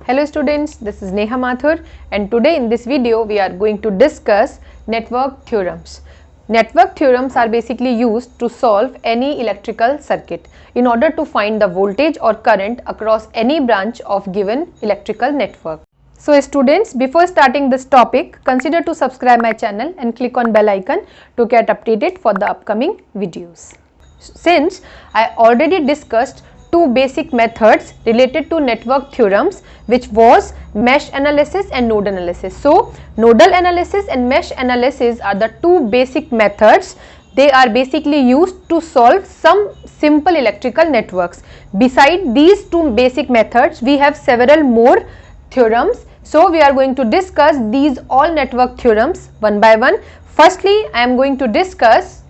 Hello students, this is Neha Mathur and today in this video we are going to discuss network theorems. Network theorems are basically used to solve any electrical circuit in order to find the voltage or current across any branch of given electrical network. So students, before starting this topic, consider to subscribe my channel and click on bell icon to get updated for the upcoming videos. Since I already discussed two basic methods related to network theorems, which was mesh analysis and node analysis. So nodal analysis and mesh analysis are the two basic methods. They are basically used to solve some simple electrical networks. Beside these two basic methods, we have several more theorems. So we are going to discuss these all network theorems one by one. Firstly, I am going to discuss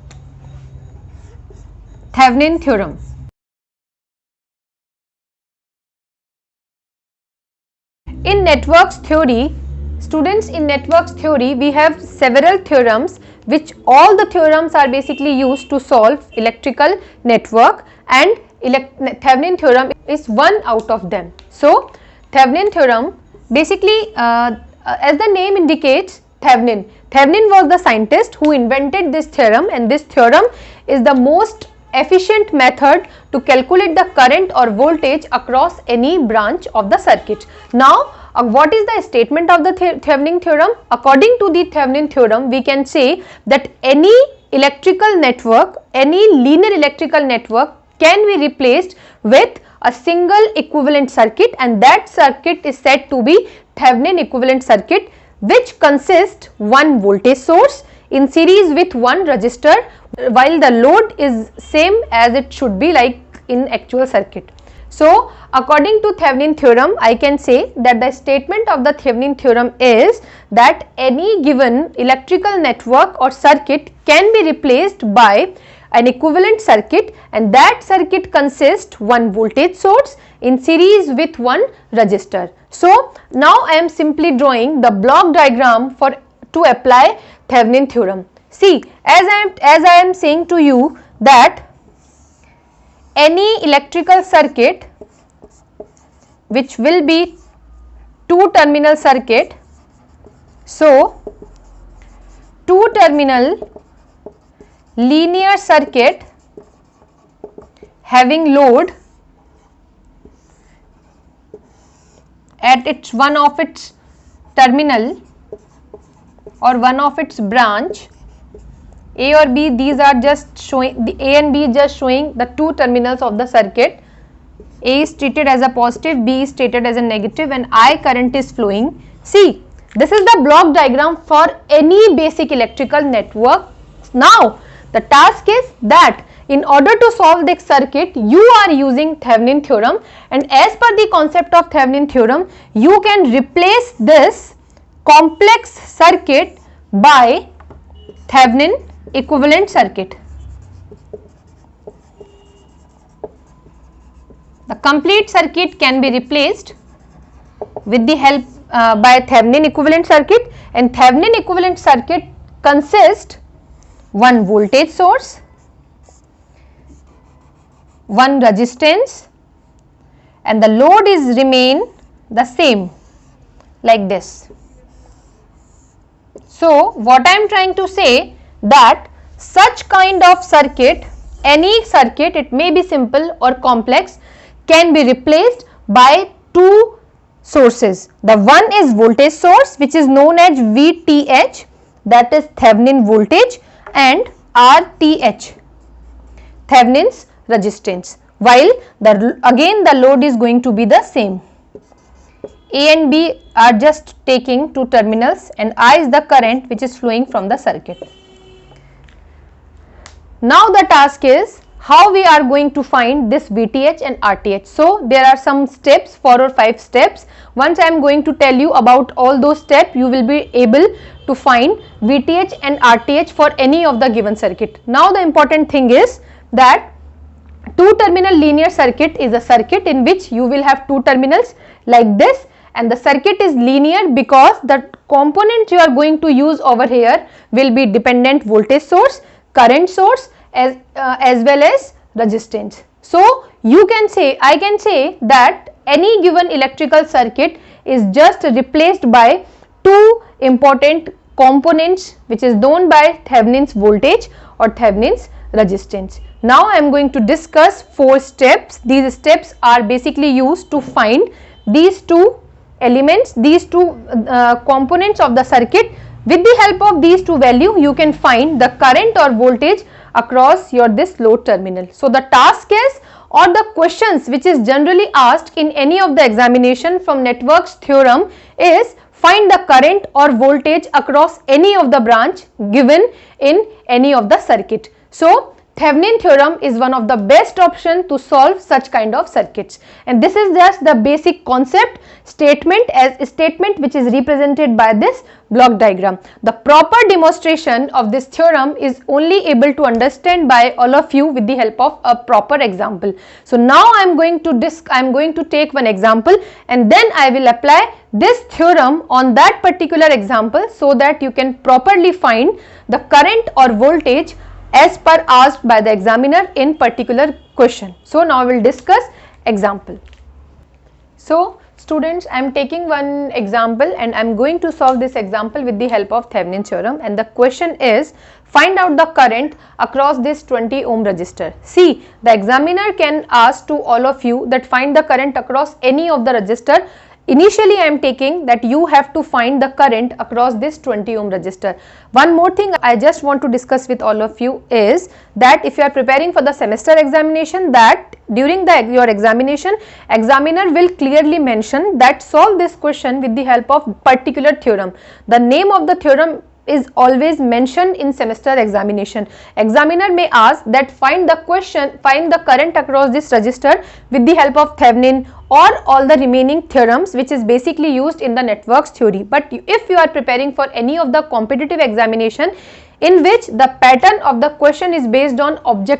Thevenin theorem. In networks theory, students, in networks theory we have several theorems, which all the theorems are basically used to solve electrical network, and Thevenin theorem is one out of them. So Thevenin theorem basically, as the name indicates, Thevenin was the scientist who invented this theorem, and this theorem is the most efficient method to calculate the current or voltage across any branch of the circuit. Now, what is the statement of the Thevenin theorem? According to the Thevenin theorem, we can say that any electrical network, any linear electrical network can be replaced with a single equivalent circuit, and that circuit is said to be Thevenin equivalent circuit, which consists one voltage source in series with one resistor, while the load is same as it should be like in actual circuit. So according to Thevenin theorem, I can say that the statement of the Thevenin theorem is that any given electrical network or circuit can be replaced by an equivalent circuit, and that circuit consists one voltage source in series with one resistor. So now I am simply drawing the block diagram to apply Thevenin theorem. See, as I am saying to you that any electrical circuit which will be two terminal circuit, so two terminal linear circuit having load at one of its terminal or one of its branch, A or B, these are just showing, the A and B is just showing the two terminals of the circuit. A is treated as a positive, B is treated as a negative, and I current is flowing. See, this is the block diagram for any basic electrical network. Now the task is that in order to solve this circuit, you are using Thevenin theorem, and as per the concept of Thevenin theorem, you can replace this complex circuit by Thevenin equivalent circuit. The complete circuit can be replaced with the help by Thevenin equivalent circuit, and Thevenin equivalent circuit consists one voltage source, one resistance, and the load is remain the same like this. So what I am trying to say, that such kind of circuit, any circuit, it may be simple or complex, can be replaced by two sources. The one is voltage source, which is known as VTH, that is Thevenin voltage, and RTH, Thevenin's resistance, while again the load is going to be the same. A and B are just taking two terminals, and I is the current which is flowing from the circuit. Now the task is how we are going to find this VTH and RTH. So there are some steps, 4 or 5 steps. Once I am going to tell you about all those steps, you will be able to find VTH and RTH for any of the given circuit. Now the important thing is that two terminal linear circuit is a circuit in which you will have two terminals like this, and the circuit is linear because the component you are going to use over here will be dependent voltage source, current source, as well as resistance. So you can say, I can say that any given electrical circuit is just replaced by two important components which is known by Thevenin's voltage or Thevenin's resistance. Now I am going to discuss 4 steps. These steps are basically used to find these two elements, these two components of the circuit. With the help of these two values, you can find the current or voltage across your this load terminal. So the task is, or the questions which is generally asked in any of the examination from networks theorem is, find the current or voltage across any of the branch given in any of the circuit. So Thevenin theorem is one of the best option to solve such kind of circuits, and this is just the basic concept statement, as a statement which is represented by this block diagram. The proper demonstration of this theorem is only able to understand by all of you with the help of a proper example. So now I am going to take one example, and then I will apply this theorem on that particular example so that you can properly find the current or voltage as per asked by the examiner in particular question. So now we will discuss example. So students, I am taking one example and I am going to solve this example with the help of Thevenin theorem, and the question is, find out the current across this 20 ohm resistor. See, the examiner can ask to all of you that find the current across any of the resistor. Initially I am taking that you have to find the current across this 20 ohm resistor. One more thing I just want to discuss with all of you is that if you are preparing for the semester examination, that during your examination, examiner will clearly mention that solve this question with the help of particular theorem. The name of the theorem is always mentioned in semester examination. Examiner may ask that find the current across this resistor with the help of Thevenin or all the remaining theorems which is basically used in the networks theory. But if you are preparing for any of the competitive examination in which the pattern of the question is based on the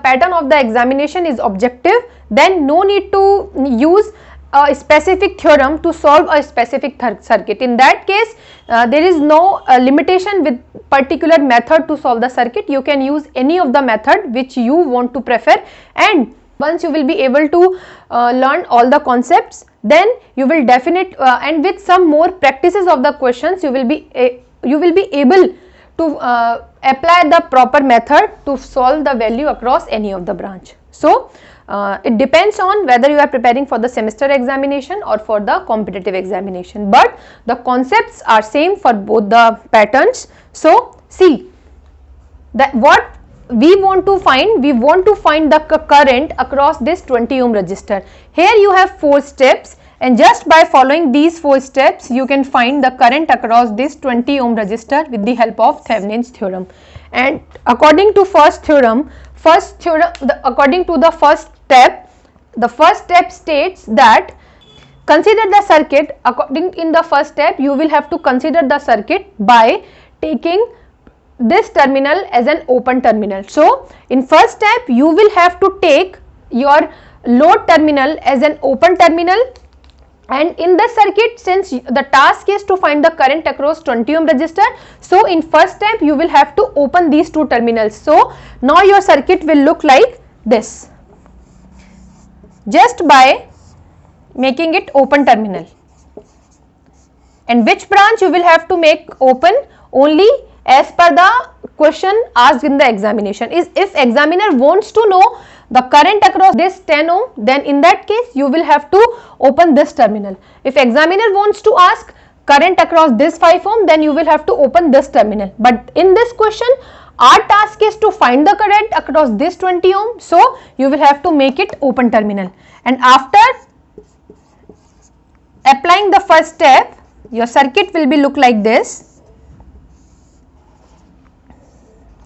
pattern of the examination is objective, then no need to use a specific theorem to solve a specific circuit. In that case, there is no limitation with particular method to solve the circuit. You can use any of the method which you want to prefer, and once you will be able to learn all the concepts, then you will and with some more practices of the questions, you will be able to apply the proper method to solve the value across any of the branch. So it depends on whether you are preparing for the semester examination or for the competitive examination, but the concepts are same for both the patterns. So see that what we want to find the current across this 20 ohm resistor. Here you have 4 steps, and just by following these 4 steps you can find the current across this 20 ohm resistor with the help of Thevenin's theorem. And according to according to the first step, the first step states that consider the circuit. In the first step, you will have to consider the circuit by taking this terminal as an open terminal. So in first step, you will have to take your load terminal as an open terminal, and in the circuit, since the task is to find the current across 20 ohm resistor, so in first step you will have to open these two terminals. So now your circuit will look like this, just by making it open terminal. And which branch you will have to make open? Only as per the question asked in the examination. Is if examiner wants to know the current across this 10 ohm, then in that case you will have to open this terminal. If examiner wants to ask current across this 5 ohm, then you will have to open this terminal. But in this question, our task is to find the current across this 20 ohm, so you will have to make it open terminal. And after applying the first step, your circuit will be look like this.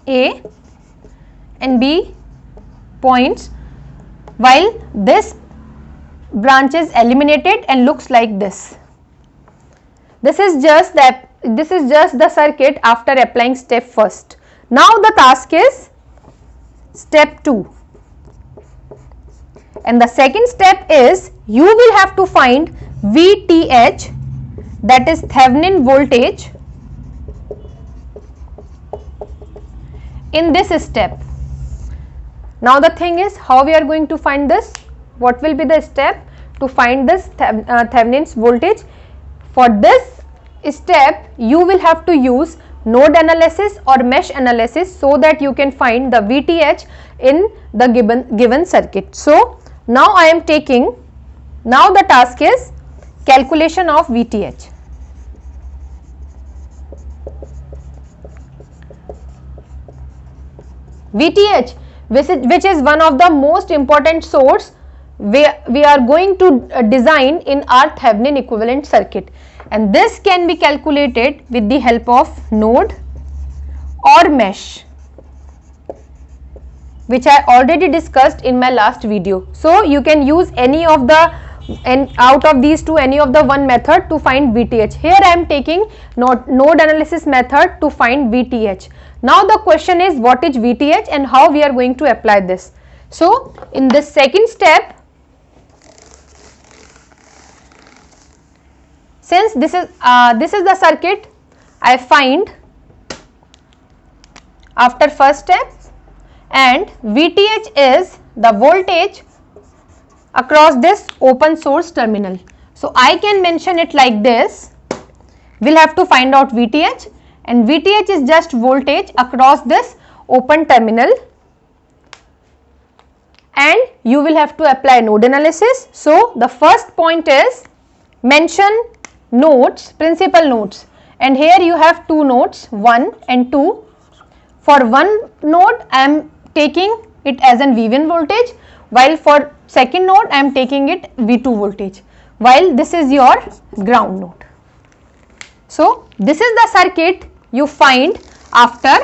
A and B points, while this branch is eliminated and looks like this. This is just the circuit after applying step first. Now the task is step 2, and the second step is you will have to find VTH, that is Thevenin voltage, in this step. Now the thing is, how we are going to find this? what will be the step to find this Thevenin's voltage? For this step, you will have to use node analysis or mesh analysis so that you can find the VTH in the given circuit. So now I am taking, now the task is calculation of VTH. VTH, which is one of the most important source we are going to design in our Thevenin equivalent circuit, and this can be calculated with the help of node or mesh, which I already discussed in my last video. So you can use any of the, and out of these two, any of the one method to find VTH. Here I am taking node analysis method to find VTH. Now the question is, what is VTH and how we are going to apply this? So in this second step, since this is the circuit I find after first step, and VTH is the voltage across this open source terminal. So I can mention it like this. We'll have to find out VTH, and VTH is just voltage across this open terminal, and you will have to apply node analysis. So the first point is mention nodes, principal nodes, and here you have two nodes, 1 and 2. For one node I am taking it as an V1 voltage, while for second node I am taking it V2 voltage, while this is your ground node. So this is the circuit you find after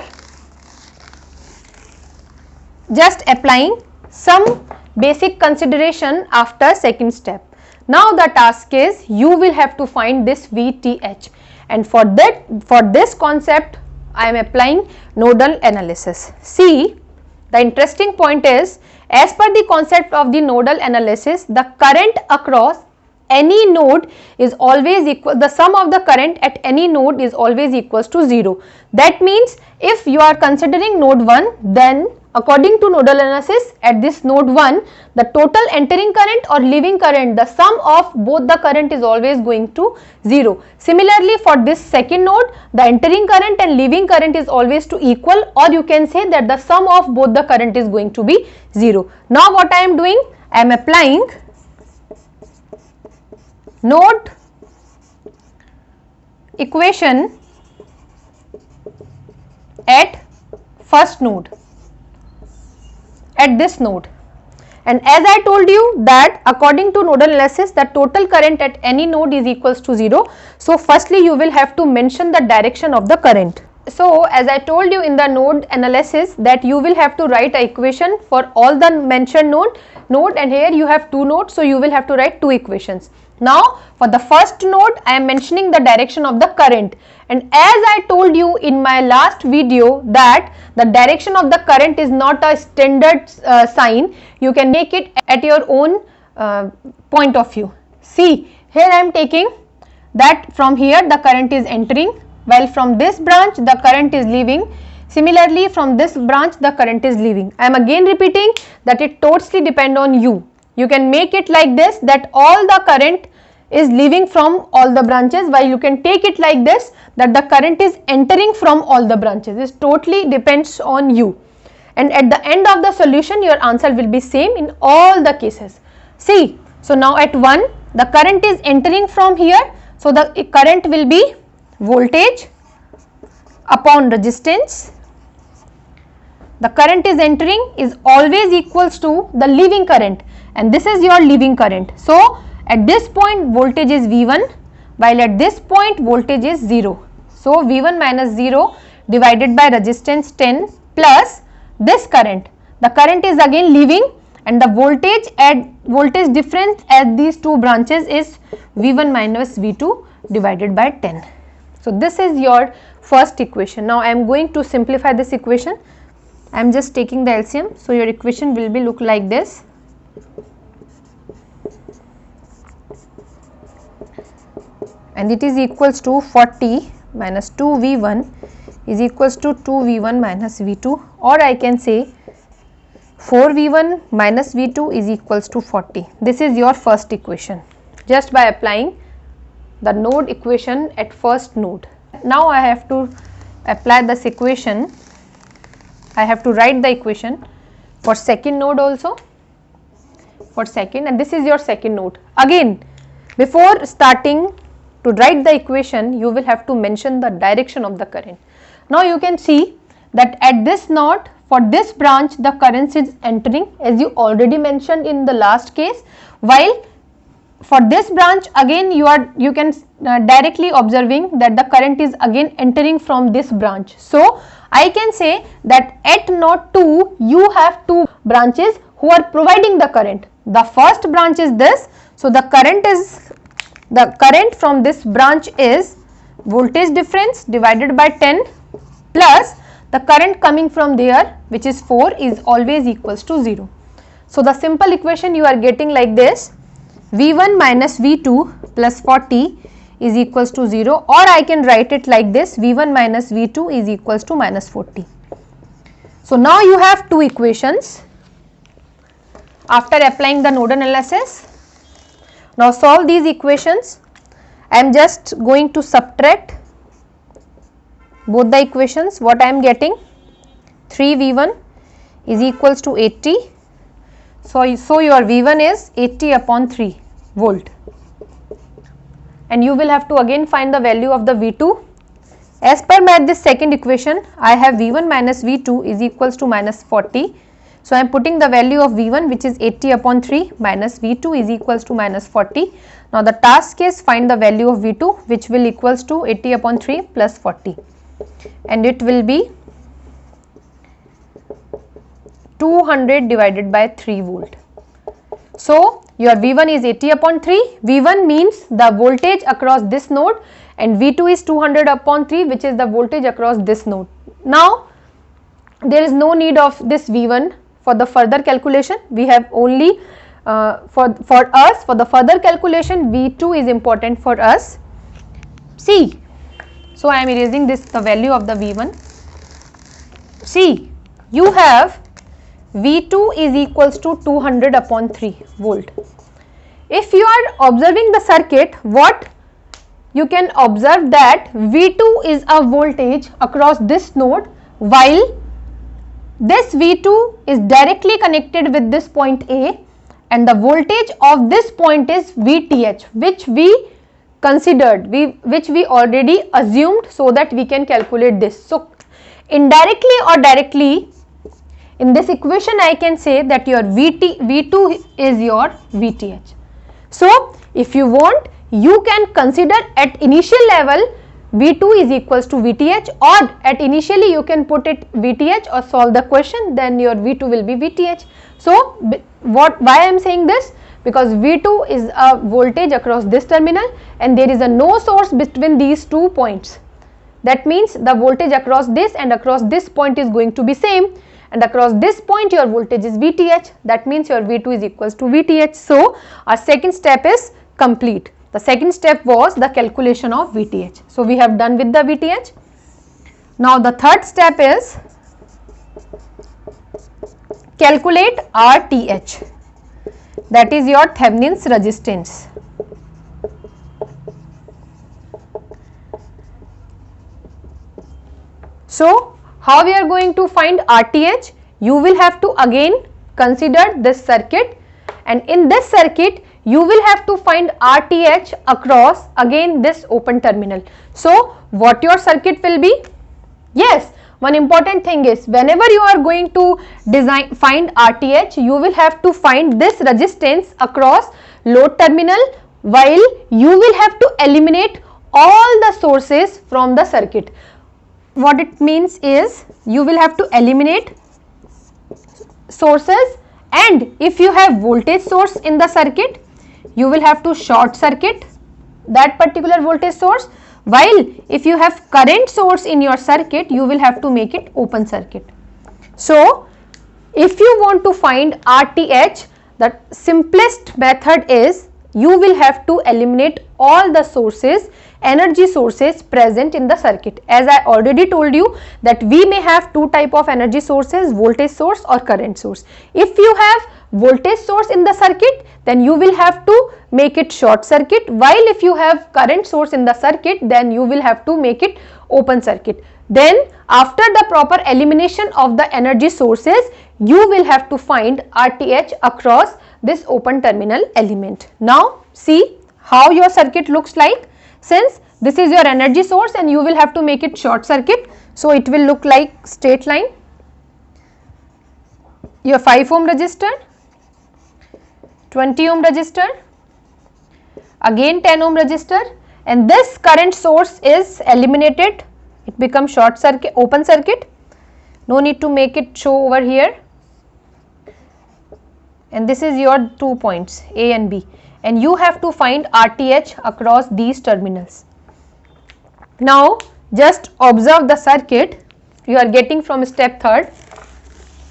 just applying some basic consideration after second step. Now the task is, you will have to find this VTH, and for this concept I am applying nodal analysis. See, the interesting point is, as per the concept of the nodal analysis, the current across any node is always equal, the sum of the current at any node is always equals to 0. That means if you are considering node 1, then according to nodal analysis, at this node 1, the total entering current or leaving current, the sum of both the current is always going to 0. Similarly, for this second node, the entering current and leaving current is always to equal, or you can say that the sum of both the current is going to be 0. Now what I am doing? I am applying node equation at first node, at this node, and as I told you that according to nodal analysis, the total current at any node is equals to 0. So firstly you will have to mention the direction of the current. So as I told you in the node analysis that you will have to write an equation for all the mentioned node, and here you have two nodes, so you will have to write two equations. Now for the first node I am mentioning the direction of the current, and as I told you in my last video that the direction of the current is not a standard sign, you can make it at your own point of view. See, here I am taking that from here the current is entering, while from this branch the current is leaving. Similarly, from this branch the current is leaving. I am again repeating that it totally depends on you. You can make it like this, that all the current is leaving from all the branches, while you can take it like this, that the current is entering from all the branches. It totally depends on you, and at the end of the solution your answer will be same in all the cases. See, so now at 1 the current is entering from here, so the current will be voltage upon resistance. The current is entering is always equals to the leaving current, and this is your leaving current. So at this point voltage is V1, while at this point voltage is 0. So V1 minus 0 divided by resistance 10 plus this current. The current is again leaving, and the voltage difference at these two branches is V1 minus V2 divided by 10. So this is your first equation. Now I am going to simplify this equation. I am just taking the LCM, so your equation will be look like this. And it is equals to 40 minus 2V1 is equals to 2V1 minus V2, or I can say 4V1 minus V2 is equals to 40. This is your first equation just by applying the node equation at first node. Now I have to apply this equation. I have to write the equation for second node also, for second, and this is your second node. Again, before starting to write the equation, you will have to mention the direction of the current. Now you can see that at this node, for this branch, the current is entering, as you already mentioned in the last case, while for this branch again you can directly observing that the current is again entering from this branch. So I can say that at node 2 you have two branches who are providing the current. The first branch is this, so the current from this branch is voltage difference divided by 10 plus the current coming from there, which is 4, is always equals to 0. So the simple equation you are getting like this: V1 minus V2 plus 40 is equals to 0, or I can write it like this: V1 minus V2 is equals to minus 40. So now you have two equations after applying the node analysis. Now solve these equations. I am just going to subtract both the equations. What I am getting? 3V1 is equals to 80. So your V1 is 80 upon 3 volt, and you will have to again find the value of the V2. As per this second equation, I have V1 minus V2 is equals to minus 40. So I am putting the value of V1, which is 80 upon 3, minus V2 is equals to minus 40. Now the task is find the value of V2, which will equals to 80 upon 3 plus 40, and it will be 200 divided by 3 volt. So your V1 is 80 upon 3. V1 means the voltage across this node, and V2 is 200 upon 3, which is the voltage across this node. Now there is no need of this V1 for the further calculation. We have only for the further calculation, V2 is important for us. See, so I am erasing this, the value of the V1. See, you have V2 is equals to 200 upon 3 volt. If you are observing the circuit, what you can observe that V2 is a voltage across this node, while this V2 is directly connected with this point A, and the voltage of this point is VTH, which we considered, which we already assumed, so that we can calculate this. So indirectly or directly, in this equation I can say that your V2 is your VTH. So if you want, you can consider at initial level V2 is equals to VTH, or at initially you can put it VTH or solve the question, then your V2 will be VTH. So why I am saying this? Because V2 is a voltage across this terminal, and there is a no source between these 2 points. That means the voltage across this and across this point is going to be same, and across this point your voltage is VTH. That means your V2 is equals to VTH. So our second step is complete. The second step was the calculation of VTH. So we have done with the VTH. Now the third step is calculate RTH, that is your Thevenin's resistance. So how we are going to find RTH? You will have to again consider this circuit, and in this circuit you will have to find RTH across again this open terminal. So what your circuit will be? Yes, one important thing is, whenever you are going to find RTH, you will have to find this resistance across load terminal, while you will have to eliminate all the sources from the circuit. What it means is, you will have to eliminate sources, and if you have voltage source in the circuit, you will have to short circuit that particular voltage source, while if you have current source in your circuit, you will have to make it open circuit. So if you want to find RTH, the simplest method is, you will have to eliminate all the sources energy sources present in the circuit. As I already told you that we may have two type of energy sources, voltage source or current source. If you have voltage source in the circuit, then you will have to make it short circuit, while if you have current source in the circuit, then you will have to make it open circuit. Then after the proper elimination of the energy sources, you will have to find RTH across this open terminal element. Now see how your circuit looks like. Since this is your energy source and you will have to make it short circuit, so it will look like straight line. Your 5 ohm resistor, 20 ohm resistor, again 10 ohm resistor, and this current source is eliminated. It becomes short circuit, open circuit. No need to make it show over here. And this is your 2 points A and B, and you have to find RTH across these terminals. Now just observe the circuit you are getting from step 3rd.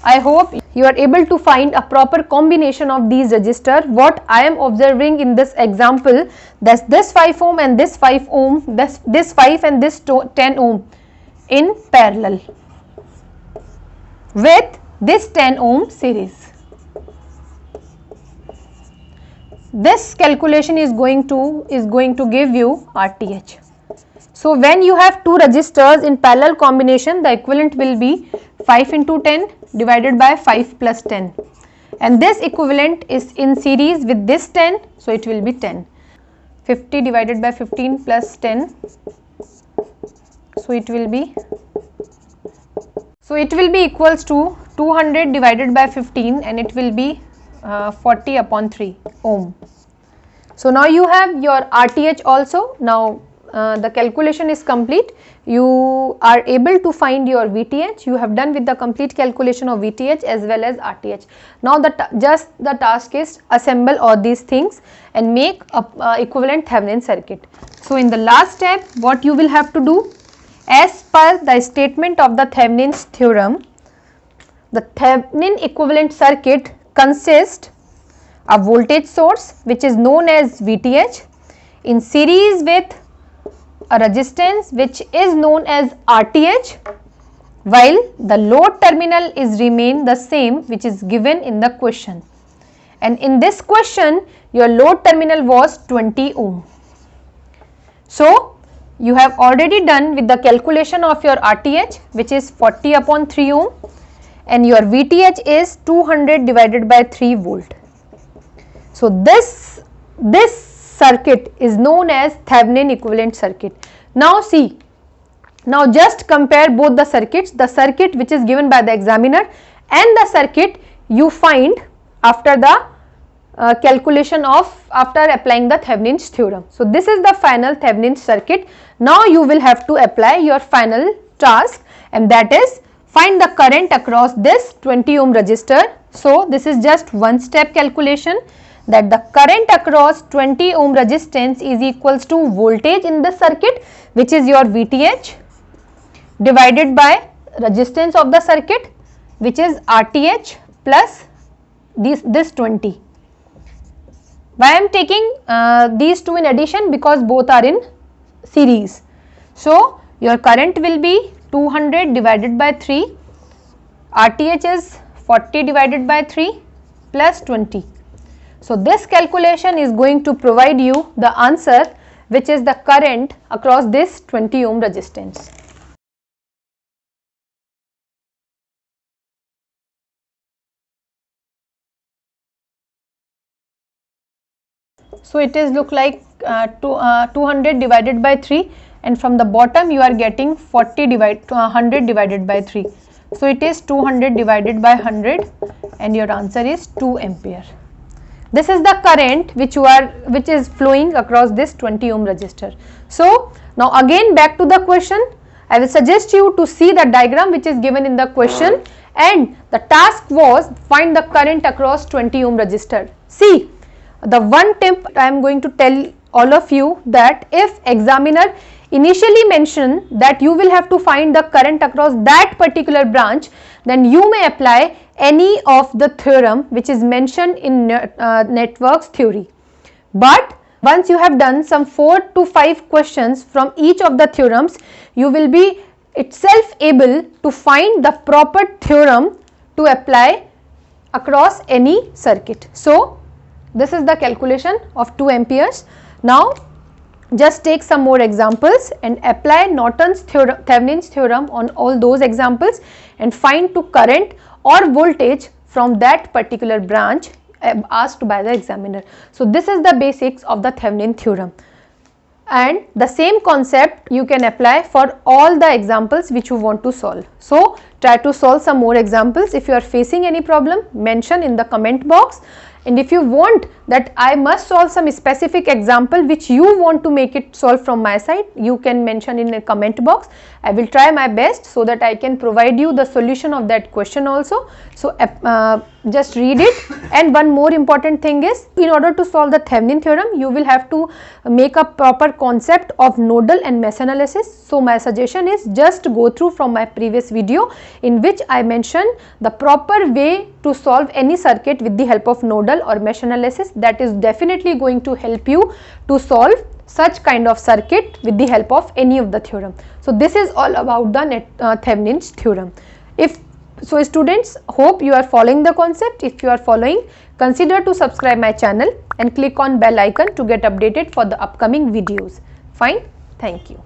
I hope you are able to find a proper combination of these resistors. What I am observing in this example, that's this 5 ohm and this 5 ohm, this 5 and this 10 ohm in parallel with this 10 ohm series. This calculation is going to give you RTH. So when you have two resistors in parallel combination, the equivalent will be 5 into 10 divided by 5 plus 10, and this equivalent is in series with this 10, so it will be 10. 50 divided by 15 plus 10, so it will be equals to 200 divided by 15, and it will be 40 upon 3 ohm. So now you have your RTH also. Now the calculation is complete. You are able to find your VTH. You have done with the complete calculation of VTH as well as RTH. Now just the task is assemble all these things and make a equivalent Thevenin circuit. So in the last step, what you will have to do, as per the statement of the Thevenin's theorem, the Thevenin equivalent circuit consists a voltage source which is known as VTH in series with a resistance which is known as RTH, while the load terminal is remain the same which is given in the question. And in this question your load terminal was 20 ohm. So you have already done with the calculation of your RTH, which is 40 upon 3 ohm, and your VTH is 200 divided by 3 volt. So this circuit is known as Thevenin equivalent circuit. Now see, now just compare both the circuit which is given by the examiner and the circuit you find after the calculation of after applying the Thevenin's theorem. So this is the final Thevenin circuit. Now you will have to apply your final task, and that is find the current across this 20 ohm resistor. So this is just one step calculation, that the current across 20 ohm resistance is equals to voltage in the circuit, which is your VTH, divided by resistance of the circuit, which is RTH, plus this 20. Why I am taking these two in addition? Because both are in series. So your current will be 200 divided by 3, RTH is 40 divided by 3 plus 20. So this calculation is going to provide you the answer, which is the current across this 20 ohm resistance. So it is look like 200 divided by 3, and from the bottom you are getting 100 divided by 3. So it is 200 divided by 100, and your answer is 2 ampere. This is the current which is flowing across this 20 ohm resistor. So now again back to the question. I will suggest you to see the diagram which is given in the question, and the task was find the current across 20 ohm resistor. See, the one tip I am going to tell all of you, that if examiner initially mention that you will have to find the current across that particular branch, then you may apply any of the theorem which is mentioned in networks theory. But Once you have done some 4 to 5 questions from each of the theorems, you will be itself able to find the proper theorem to apply across any circuit. So, this is the calculation of 2 amperes. Now, just take some more examples and apply Norton's theorem, Thevenin's theorem on all those examples and find to current or voltage from that particular branch asked by the examiner. So, this is the basics of the Thevenin theorem, and the same concept you can apply for all the examples which you want to solve. So, try to solve some more examples. If you are facing any problem, mention in the comment box, and if you want that I must solve some specific example which you want to make it solve from my side, you can mention in a comment box. I will try my best so that I can provide you the solution of that question also. So, just read it. And one more important thing is, in order to solve the Thevenin theorem, you will have to make a proper concept of nodal and mesh analysis. So, my suggestion is just go through from my previous video in which I mentioned the proper way to solve any circuit with the help of nodal or mesh analysis. That is definitely going to help you to solve such kind of circuit with the help of any of the theorem. So, this is all about the Thevenin's theorem. If so, students, hope you are following the concept. If you are following, consider to subscribe my channel and click on bell icon to get updated for the upcoming videos. Fine. Thank you.